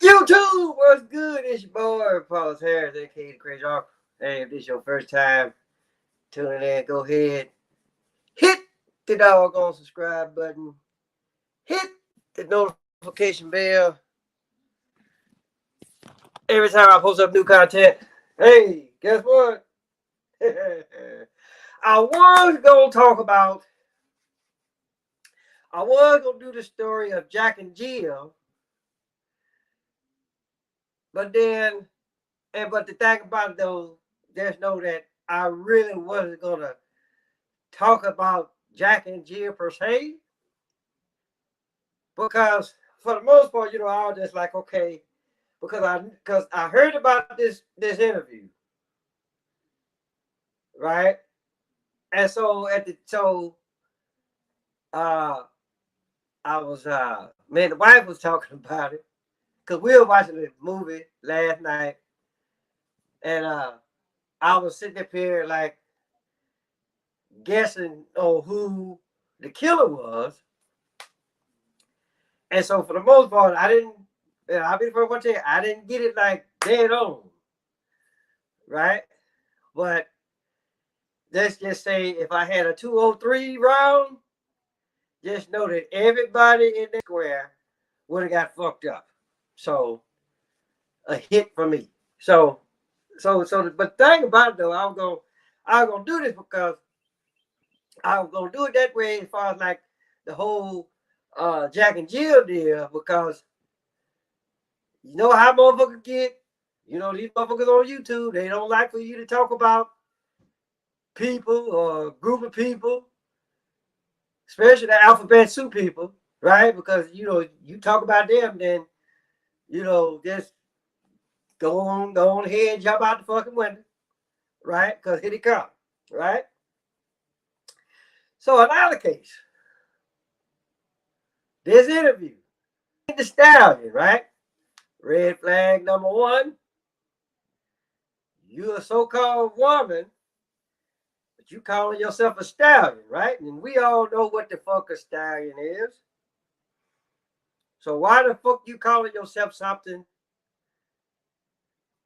YouTube, what's good? It's your boy, Paulus Harris, aka the Crazy Arc. Hey, if this is your first time tuning in, go ahead, hit the doggone subscribe button, hit the notification bell. Every time I post up new content, hey, guess what? I was gonna talk about, I was gonna do the story of Jack and Jill, but then, but the thing about it though, just know that I really wasn't gonna talk about Jack and Jill per se, because for the most part, I was just like, okay, because I heard about this interview, right? And so uh I was man, the wife was talking about it because we were watching the movie last night, and I was sitting up here like guessing on who the killer was. And so for the most part, I didn't. I'll be the first one to tell you, I didn't get it like dead on, right? But let's just say if I had a 203 round, just know that everybody in the square would have got fucked up. So a hit for me. But the thing about it though, I was gonna do this because I was gonna do it that way as far as like the whole Jack and Jill deal, because you know how motherfuckers get. These motherfuckers on YouTube, they don't like for you to talk about people or a group of people, especially the alphabet soup people, right? Because you talk about them, then just go on ahead and jump out the fucking window, right? Because here they come, right? So another case, this interview, the Stallion, right? Red flag number one, you a so-called woman, but you calling yourself a stallion, right? And we all know what the fuck a stallion is. So why the fuck you calling yourself something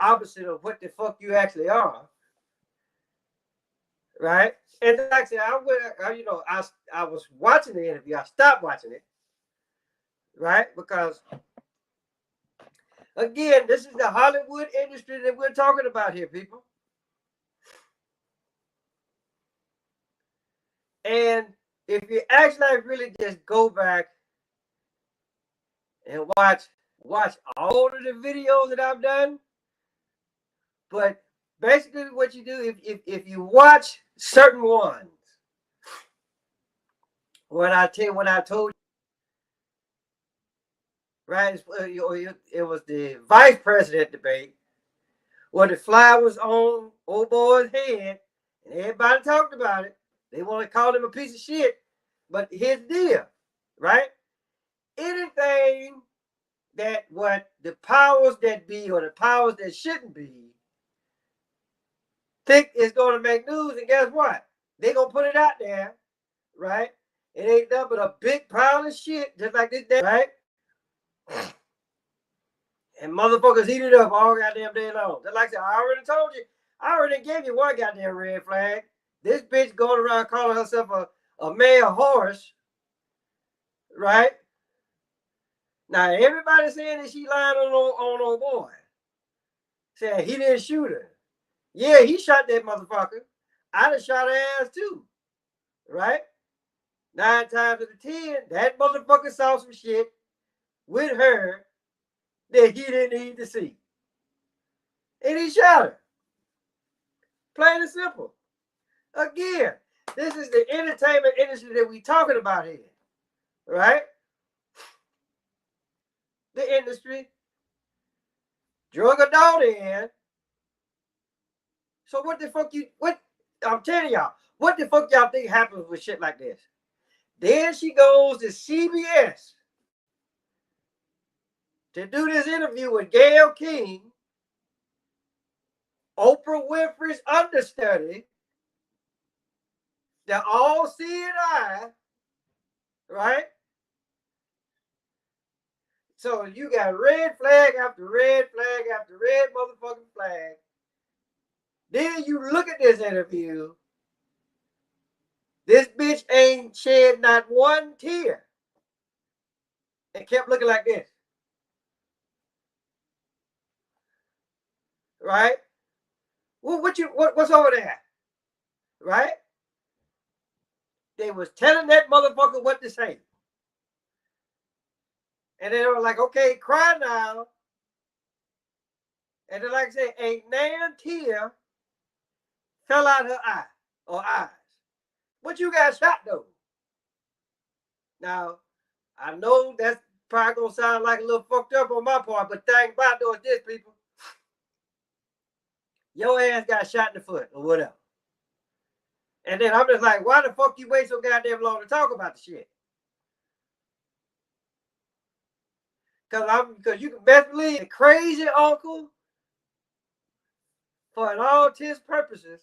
opposite of what the fuck you actually are, right? And like I said, I was watching the interview. I stopped watching it, right? Because again, this is the Hollywood industry that we're talking about here, people. And if you actually really just go back and watch all of the videos that I've done, but basically what you do, if you watch certain ones, what I told you, right? It was the vice president debate where the fly was on old boy's head, and everybody talked about it. They want to call him a piece of shit, but here's the deal, right? Anything that what the powers that be or the powers that shouldn't be think is going to make news, and guess what? They gonna put it out there, right? It ain't nothing but a big pile of shit, just like this day, right? And motherfuckers eat it up all goddamn day long. Just like I said, I already told you, I already gave you one goddamn red flag. This bitch going around calling herself a male horse, right? Now everybody saying that she lying on old boy, saying he didn't shoot her. Yeah, he shot that motherfucker. I'd have shot her ass too, right? 9 times out of 10, that motherfucker saw some shit with her that he didn't need to see. And he shot her. Plain and simple. Again, this is the entertainment industry that we talking about here, right? The industry drug a daughter in. So what I'm telling y'all, what the fuck y'all think happens with shit like this? Then she goes to CBS to do this interview with Gayle King, Oprah Winfrey's understudy, the all-seeing eye, right? So you got red flag after red flag after red motherfucking flag. Then you look at this interview. This bitch ain't shed not one tear and kept looking like this. Right? Well, what's over there? Right? They was telling that motherfucker what to say. And they were like, okay, cry now. And then, like I say, ain't nan tear fell out her eye or eyes. But you got shot though. Now, I know that's probably gonna sound like a little fucked up on my part, but thing about though is this, people. Your ass got shot in the foot or whatever. And then I'm just like, why the fuck you wait so goddamn long to talk about the shit? Because you can best believe the crazy uncle, for all intents purposes,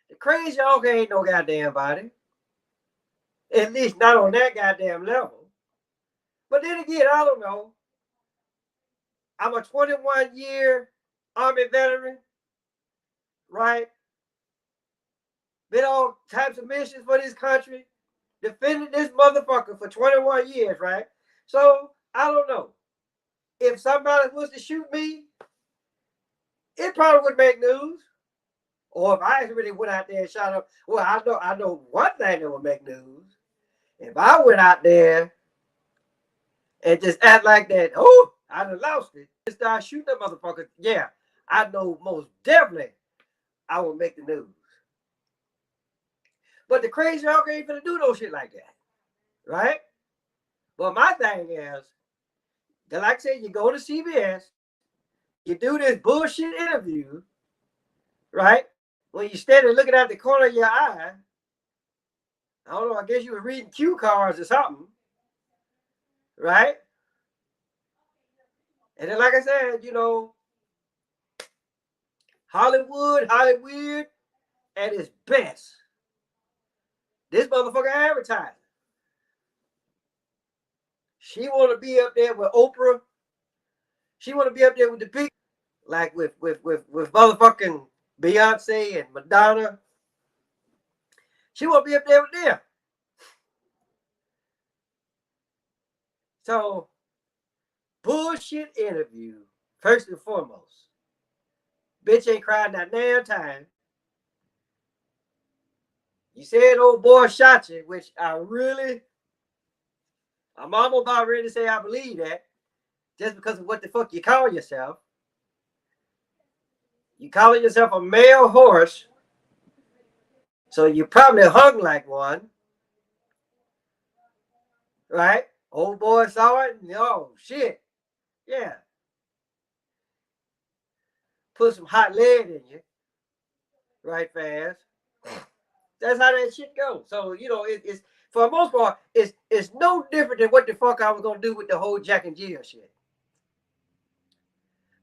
the crazy uncle ain't no goddamn body. At least not on that goddamn level. But then again, I don't know. I'm a 21-year Army veteran, right? Been on types of missions for this country, defended this motherfucker for 21 years, right? So I don't know. If somebody was to shoot me, it probably would make news. Or if I really went out there and shot up, well, I know one thing that would make news. If I went out there and just act like that, oh, I done lost it, just start shooting that motherfucker, yeah, I know most definitely I will make the news. But the crazy uncle ain't gonna do no shit like that, right? But my thing is, like I said, you go to CBS, you do this bullshit interview, right? When you standing looking at the corner of your eye, I don't know, I guess you were reading cue cards or something, right? And then, like I said, Hollywood at its best. This motherfucker advertising. She want to be up there with Oprah. She want to be up there with the big, like with motherfucking Beyonce and Madonna. She want to be up there with them. So, bullshit interview, first and foremost. Bitch ain't cried that damn time. You said old boy shot you, which I'm almost about ready to say I believe that, just because of what the fuck you call yourself. You calling yourself a male horse, so you probably hung like one, right? Old boy saw it, and oh shit, yeah. Put some hot lead in you, right fast. That's how that shit goes. So it's for the most part, it's no different than what the fuck I was gonna do with the whole Jack and Jill shit,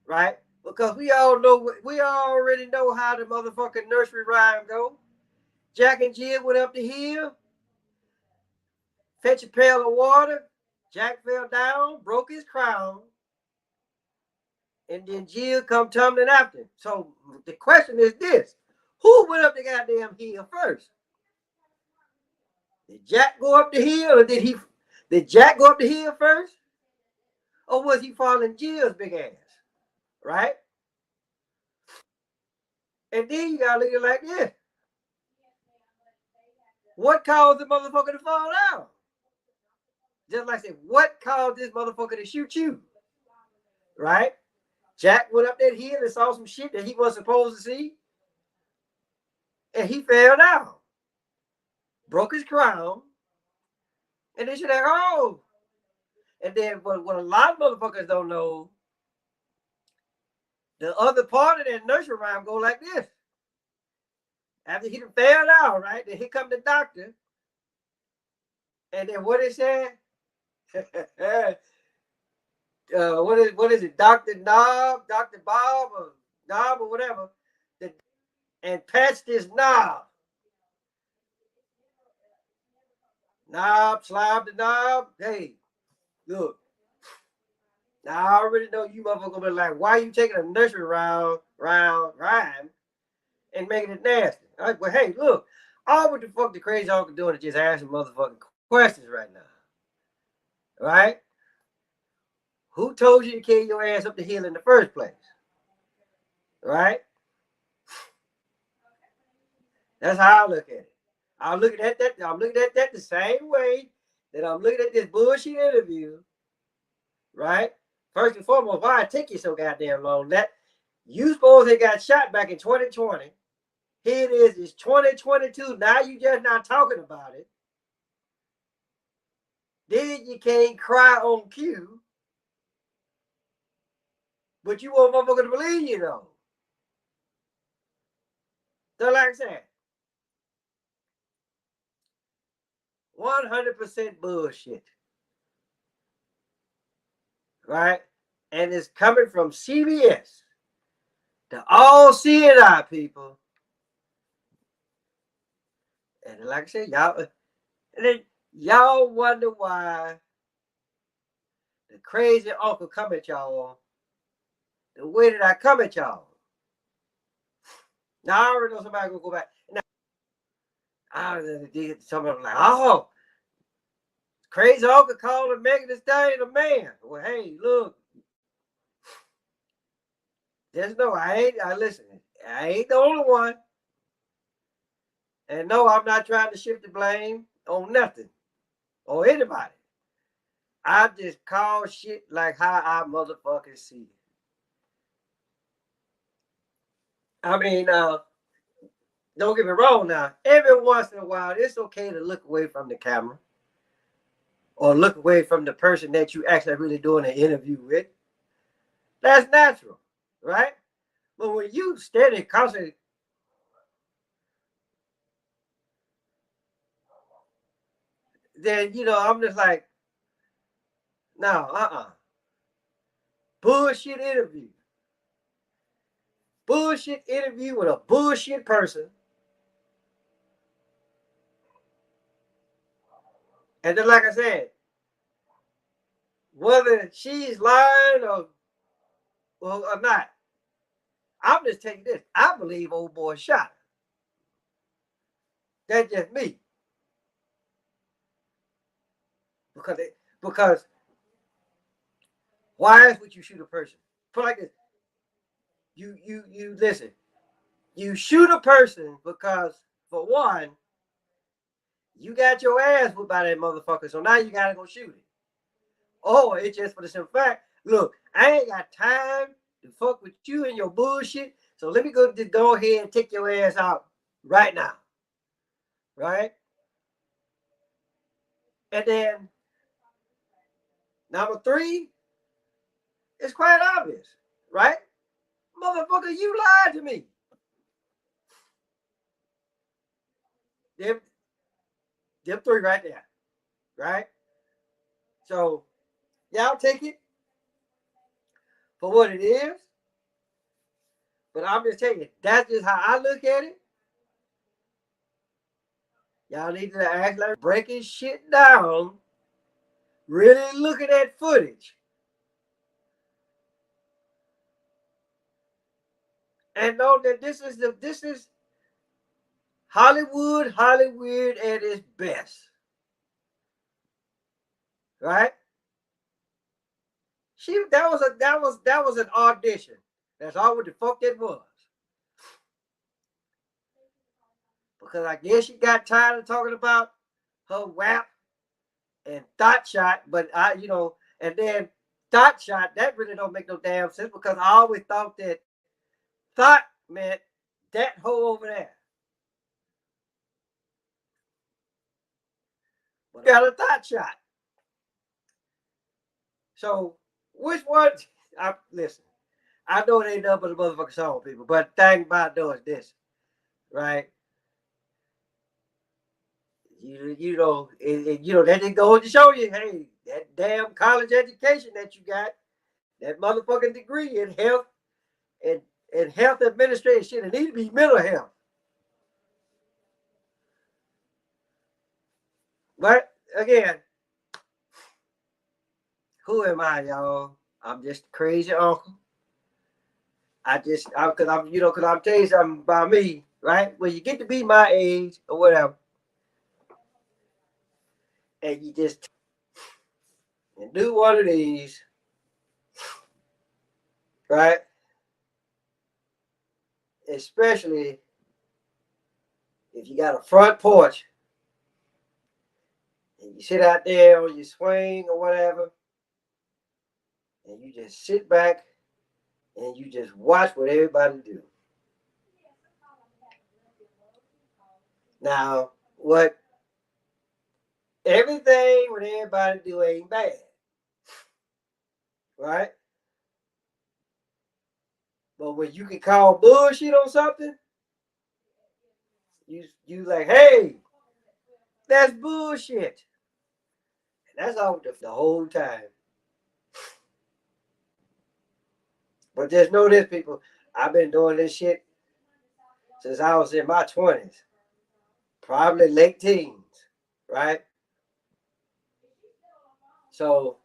right? Because we already know how the motherfucking nursery rhyme go. Jack and Jill went up the hill, fetch a pail of water. Jack fell down, broke his crown, and then Jill come tumbling after him. So the question is this: who went up the goddamn hill first? Did Jack go up the hill, or did Jack go up the hill first? Or was he following Jill's big ass? Right? And then you gotta look at it like this. What caused the motherfucker to fall down? Just like I said, what caused this motherfucker to shoot you? Right? Jack went up that hill and saw some shit that he wasn't supposed to see. And he fell down. Broke his crown. And then she's like, oh. And then what a lot of motherfuckers don't know, the other part of that nursery rhyme go like this. After he fell down, right? Then here come the doctor. And then what it said? What is it? Dr. Knob, Dr. Bob, or Knob, or whatever. And patched his knob. Knob, slob the knob. Hey, look, Now, I already know you motherfuckers gonna be like, why you taking a nursery rhyme and making it nasty? Like, well, hey, look, all what the fuck the crazy uncle doing is just asking motherfucking questions right now. Right? Who told you to carry your ass up the hill in the first place? Right? That's how I look at it. I'm looking at that. I'm looking at that the same way that I'm looking at this bullshit interview. Right? First and foremost, why it take you so goddamn long? That you supposed to got shot back in 2020. Here it is. It's 2022. Now you just not talking about it. Then you can't cry on cue, but you want motherfuckers to believe you though. So like I said, 100% bullshit. Right? And it's coming from CBS. The all seeing eye people. And like I said, y'all, and then y'all wonder why the crazy uncle come at y'all the way that I come at y'all. Now I already know somebody gonna go back. Now, I did somebody like, oh, crazy uncle called Megan Thee Stallion a man. Well, hey, look, just know I listen, I ain't the only one. And no, I'm not trying to shift the blame on nothing or anybody. I just call shit like how I motherfucking see it. I mean, don't get me wrong now. Every once in a while, it's okay to look away from the camera or look away from the person that you actually really doing an interview with. That's natural, right? But when you steady constantly, then I'm just like, no, bullshit interview, bullshit interview with a bullshit person, and then like I said, whether she's lying or not, I'm just taking this. I believe old boy shot her. That's just me. Because why else would you shoot a person? Put like this. You listen. You shoot a person because for one, you got your ass whooped by that motherfucker, so now you gotta go shoot it. Oh, it's just for the simple fact. Look, I ain't got time to fuck with you and your bullshit. So let me just go ahead and take your ass out right now. Right? And then number three, it's quite obvious, right? Motherfucker, you lied to me. Them, them three right there, right? So y'all take it for what it is. But I'm just telling you, that's just how I look at it. Y'all need to act like breaking shit down, really looking at footage, and know that this is Hollywood at its best, right? That was an audition. That's all what the fuck that was. Because I guess she got tired of talking about her WAP and Thought Shot, but and then Thought Shot, that really don't make no damn sense because I always thought that Thought meant that hole over there. But got a Thought Shot. So which one? Listen, I know it ain't nothing but a motherfucking song, people, but the thing about doing this, right? That just goes to show you, hey, that damn college education that you got, that motherfucking degree in health and health administration, it need to be mental health. But again, who am I, y'all? I'm just a crazy uncle. Cause I'm telling you something about me, right? When you get to be my age or whatever, and you just and do one of these, right? Especially if you got a front porch and you sit out there on your swing or whatever, and you just sit back and you just watch what everybody do. Now, what everything what everybody do ain't bad, right? But when you can call bullshit on something, you like, hey, that's bullshit. And that's all the whole time. But just know this, people. I've been doing this shit since I was in my 20s, probably late teens, right? So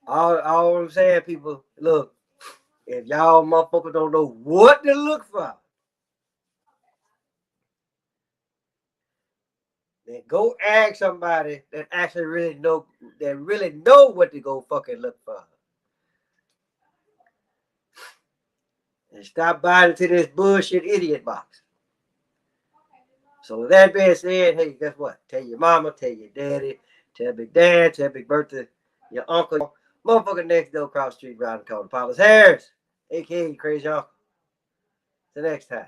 all I'm saying, people, look, if y'all motherfuckers don't know what to look for, then go ask somebody that actually really know what to go fucking look for. And stop buying into this bullshit idiot box. So with that being said, hey, guess what? Tell your mama, tell your daddy, tell Big Dad, tell Big Bertha, your uncle, motherfucker next door across the street around the corner, Papa's Harris, aka Crazy Uncle. Till next time.